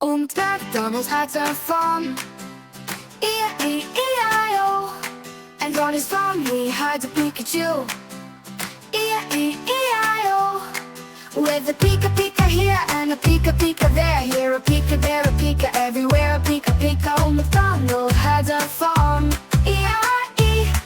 Und McDonald had a farm, E-I-E-I-O. And on his farm he had a Pikachu, E-I-E-I-O. With a Pika Pika here and a Pika Pika there, here a Pika, there a Pika, everywhere a Pika Pika. Old MacDonald had a farm, E-I-E-I-O.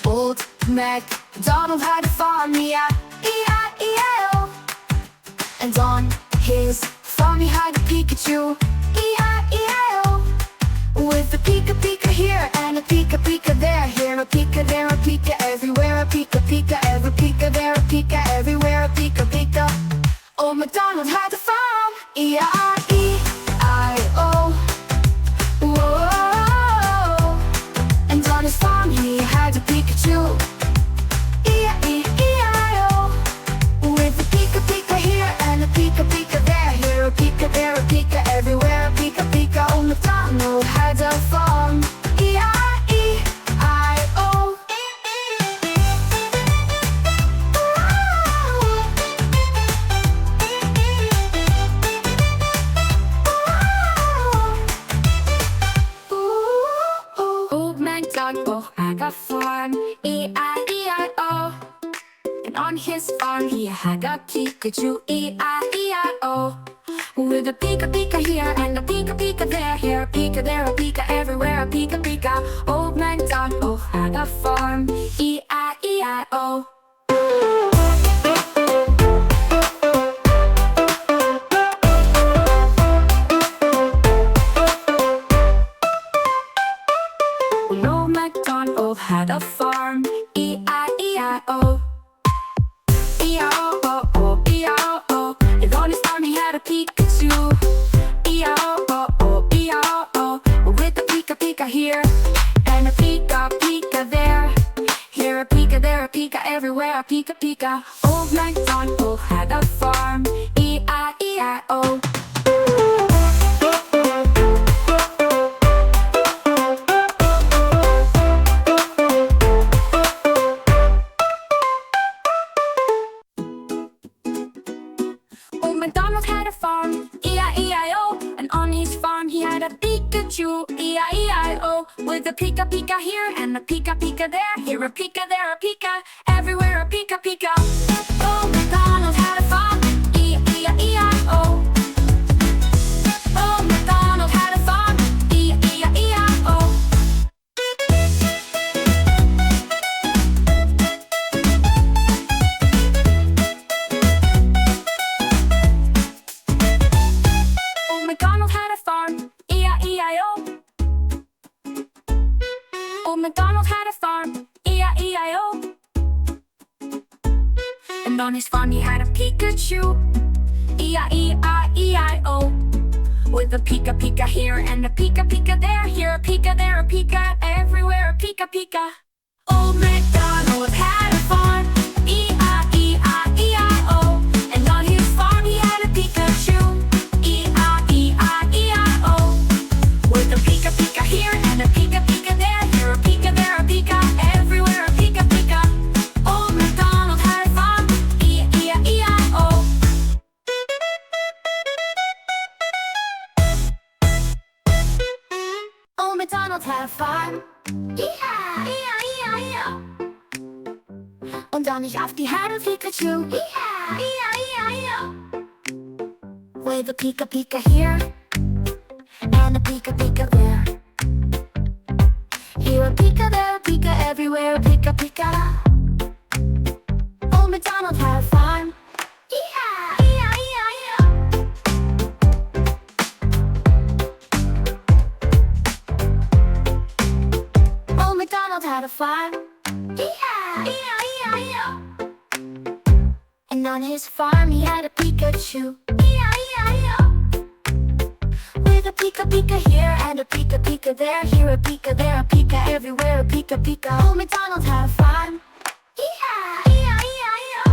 Old MacDonald had a farm, E-I-E-I-O. And on his farm he had a Pikachu, E-I-E-I-O. With a Pika Pika here and a Pika Pika there, here a Pika, there a Pika, everywhere a Pika Pika, every Pika, there a Pika, everywhere a Pika Pika. Old MacDonald had a farm, E-I-E-I-O. Whoa. And on his farm he had a Pikachu, E-I-E-I-O. With a Pika Pika here and a Pika Pika there, here a Pika, there a Pika, everywhere a Pika Pika. Old MacDonald had a farm, E-I-E-I-O. Old MacDonald had a farm, E-I-E-I-O. And on his farm he had a Pikachu, E-I-E-I-O. With a Pika Pika here and a Pika Pika there, here a Pika, there a Pika, everywhere a Pika Pika. Old MacDonald had a farm, E-I-E-I-O. Old MacDonald had a farm, E-I-E-I-O. E-I-O-O-O, E-I-O-O. And on his farm he had a Pikachu, E-I-O-O-O, E-I-O-O. With a Pika Pika here and a Pika Pika there, here a Pika, there a Pika, everywhere a Pika Pika. Old MacDonald had a farm, E-I-E-I-O. Old MacDonald had a farm, E-I-E-I-O. And on his farm he had a Pikachu, E-I-E-I-O. With a Pika Pika here and a Pika Pika there, here a Pika, there a Pika, everywhere a Pika Pika. Old MacDonald had a farm, E-I-E-I-O. Old MacDonald had a farm, E-I-E-I-O. Old MacDonald had a farm, E-I-E-I-O. Old MacDonald had a farm, E-I-E-I-O. And on his farm he had a Pikachu, E-I-E-I-E-I-O. With a Pika Pika here and a Pika Pika there, here a Pika, there a Pika, everywhere a Pika Pika. Old MacDonald had a farm, E-I-E-I-E-I-O. And on his farm he had a Pikachu, E-I-E-I-E-I-O. With a Pika Pika here and a Pika Pika there, here a Pika, there a Pika, everywhere a Pika Pika. Old MacDonald had a farm, E-I-E-I-O. Old MacDonald had a farm, E-I-E-I-E-I-O. Und on his after he had a Pikachu, E-I-E-I-E-I-O. With a Pika Pika here and a Pika Pika there, here a Pika, there a Pika, everywhere a Pika Pika. Old MacDonald had a farm, E-I-E-I-E-I-O. Old MacDonald had a farm, E-I-E-I-E-I-O. And on his farm he had a Pikachu, E-I-E-I-O. With a Pika Pika here and a Pika Pika there, here a Pika, there a Pika, everywhere a Pika Pika. Old MacDonald had a farm, E-I-E-I-E-I-O.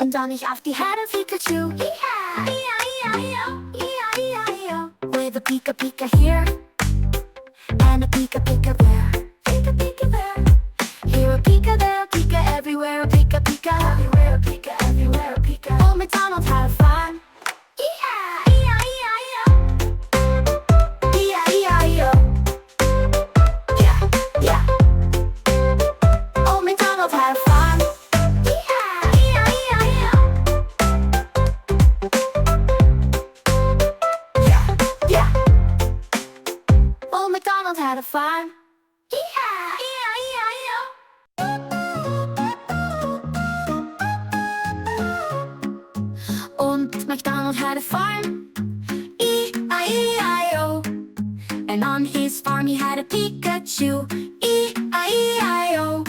And on his off he had a Pikachu. E-I-E-I-O, E-I-E-I-O. With a Pika Pika here and a Pika Pika there. Pika Pika there. Here a Pika, there a Pika, everywhere a Pika Pika. Everywhere a Pika, everywhere a Pika. Old MacDonald had a farm. E-I-E-I-O. E-I-E-I-O. Yeah, yeah. Old MacDonald had a farm. E-I-E-I-O. Yeah, yeah. Old MacDonald had a farm. E-I-E-I-O. Old MacDonald had a farm. E-I-E-I-O. And on his farm he had a Pikachu. E-I-E-I-O.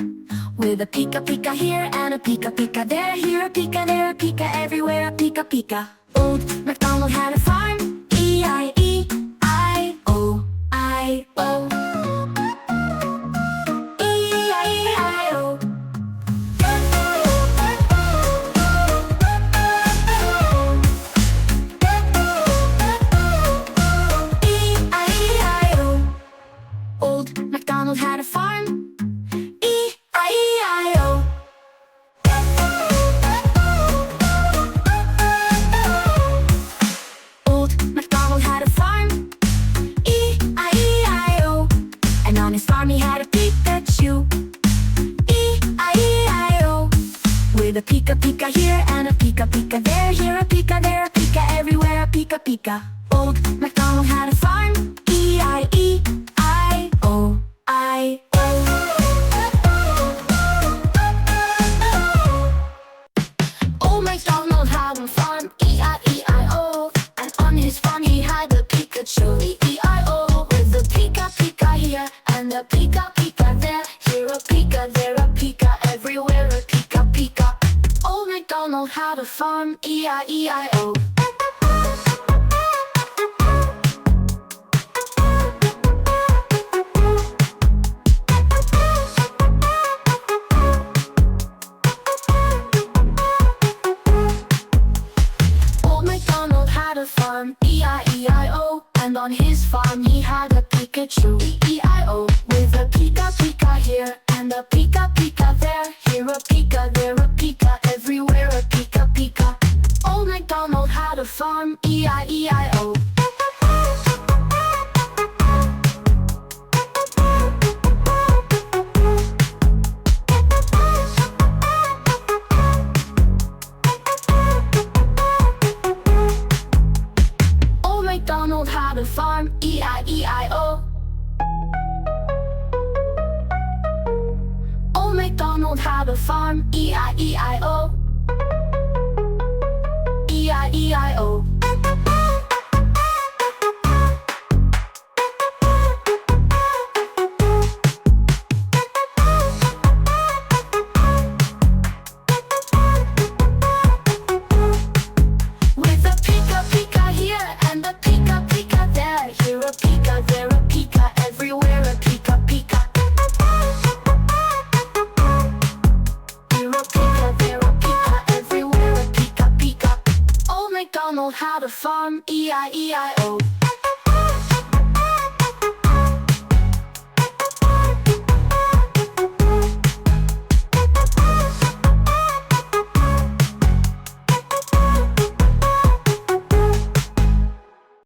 With a Pika Pika here and a Pika Pika there. Here a Pika, there a Pika, everywhere a Pika Pika. Old MacDonald had a farm. E-I-E-I-O, I-O. E-I-E-I-O. E-I-E-I-O. Old MacDonald had a farm. E-I-E-I-O. Old MacDonald had a farm. E-I-E-I-O. And on his farm he had a Pikachu. E-I-E-I-O. With a Pika Pika here and a Pika Pika there. Here a Pika, there a Pika, everywhere a Pika Pika. Old MacDonald had a farm. E-I-E-I-O, I-O. Old MacDonald had a farm. E-I-E-I-O. And on his farm he had a Pikachu. E-I-O. With a Pika Pika here and a Pika Pika there. Here a Pika, there a Pika, everywhere a Pika Pika. Old MacDonald had a farm. E-I-E-I-O. Old MacDonald had a farm. E-I-E-I-O. And on his farm he had a Pikachu. E-I-O. With a Pika Pika here and a Pika Pika there. Here a Pika, there a Pika, everywhere a Pika Pika. Old MacDonald had a farm. E-I-E-I-O. Old MacDonald had a farm. E-I-E-I-O. Old MacDonald had a farm. E-I-E-I-O. E-I-E-I-O. With a Pika Pika here and a Pika Pika there. Here a Pika, there a Pika, everywhere a Pika Pika. Here a Pika, there a Pika, everywhere a Pika Pika. Old MacDonald had a farm. E-I-E-I-O.